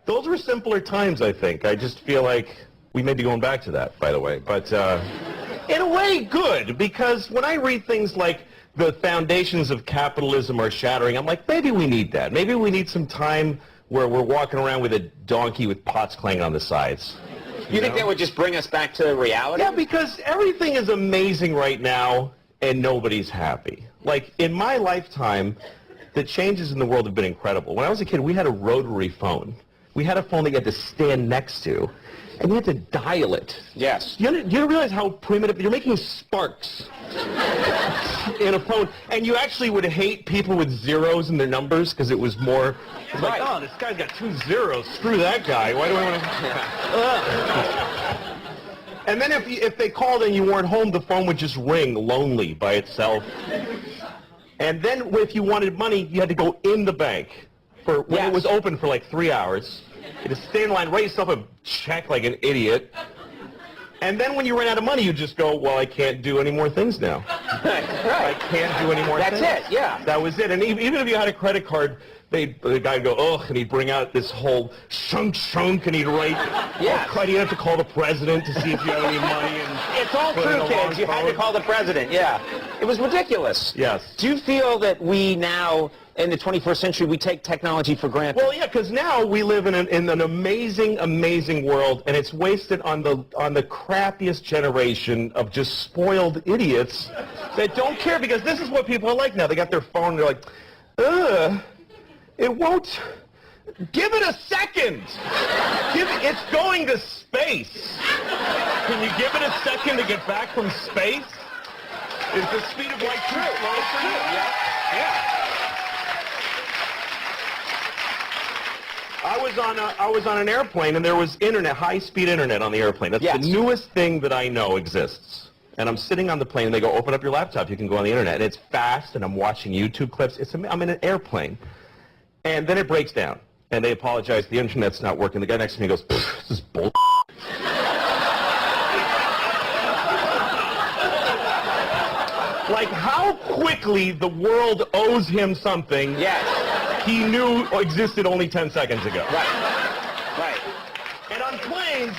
Those were simpler times, I think. I just feel like we may be going back to that, by the way. But in a way, good, because when I read things like the foundations of capitalism are shattering, I'm like, maybe we need that. Maybe we need some time where we're walking around with a donkey with pots clanging on the sides. You think that would just bring us back to reality? Yeah, because everything is amazing right now, and nobody's happy. Like, in my lifetime, the changes in the world have been incredible. When I was a kid, we had a rotary phone. We had a phone that you had to stand next to, and you had to dial it. Yes. You realize how primitive? You're making sparks in a phone, and you actually would hate people with zeros in their numbers because it was more. It's like, oh, this guy's got 2 zeros. Screw that guy. Why do I want to? And then if they called and you weren't home, the phone would just ring lonely by itself. And then if you wanted money, you had to go in the bank for when it was open for like 3 hours. You had to stay in line, write yourself a check like an idiot. And then when you ran out of money, you just go, well, I can't do any more things now. I can't do any more things. That's it, yeah. That was it. And even if you had a credit card, the guy would go, ugh, and he'd bring out this whole shunk, and he'd write, you'd have to call the president to see if you have any money. And it's all true, kids. You had to call the president, It was ridiculous. Yes. Do you feel that we now, in the 21st century, we take technology for granted? Well, yeah, because now we live in an amazing, amazing world, and it's wasted on the crappiest generation of just spoiled idiots that don't care, because this is what people are like now. They got their phone, and they're like, ugh. It won't. Give it a second. It's going to space. Can you give it a second to get back from space? Is the speed of light too slow for you? I was on an airplane, and there was internet, high-speed internet on the airplane. That's the newest thing that I know exists. And I'm sitting on the plane, and they go, open up your laptop. You can go on the internet. And it's fast, and I'm watching YouTube clips. I'm in an airplane. And then it breaks down, and they apologize. The internet's not working. The guy next to me goes, "This is bull." Like how quickly the world owes him something. He knew existed only 10 seconds ago. Right. And on planes,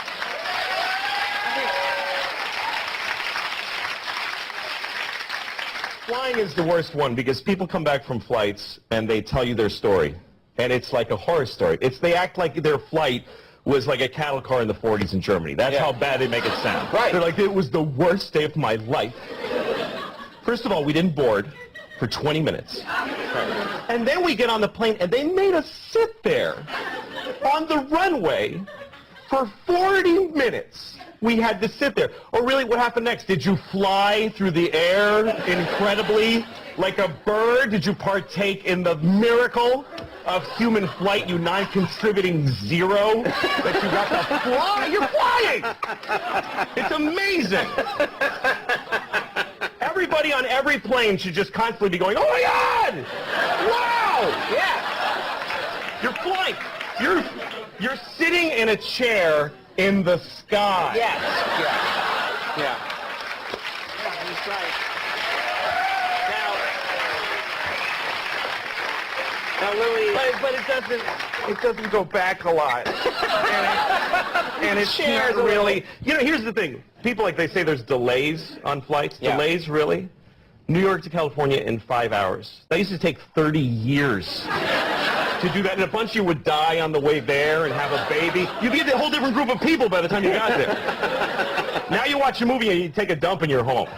flying is the worst one because people come back from flights and they tell you their story. And it's like a horror story. They act like their flight was like a cattle car in the 40s in Germany. That's how bad they make it sound. They're like, it was the worst day of my life. First of all, we didn't board for 20 minutes. And then we get on the plane and they made us sit there on the runway for 40 minutes. We had to sit there. Or really, what happened next? Did you fly through the air incredibly like a bird? Did you partake in the miracle of human flight, you non-contributing zero that you got to fly? You're flying! It's amazing. Everybody on every plane should just constantly be going, oh my God! Wow! You're flying. You're sitting in a chair in the sky. That's right. Now, Louis, but it doesn't go back a lot, and it's not really. Here's the thing: people they say there's delays on flights. Delays, really? New York to California in 5 hours. That used to take 30 years to do that, and a bunch of you would die on the way there and have a baby. You'd be a whole different group of people by the time you got there. Now you watch a movie and you take a dump and you're home.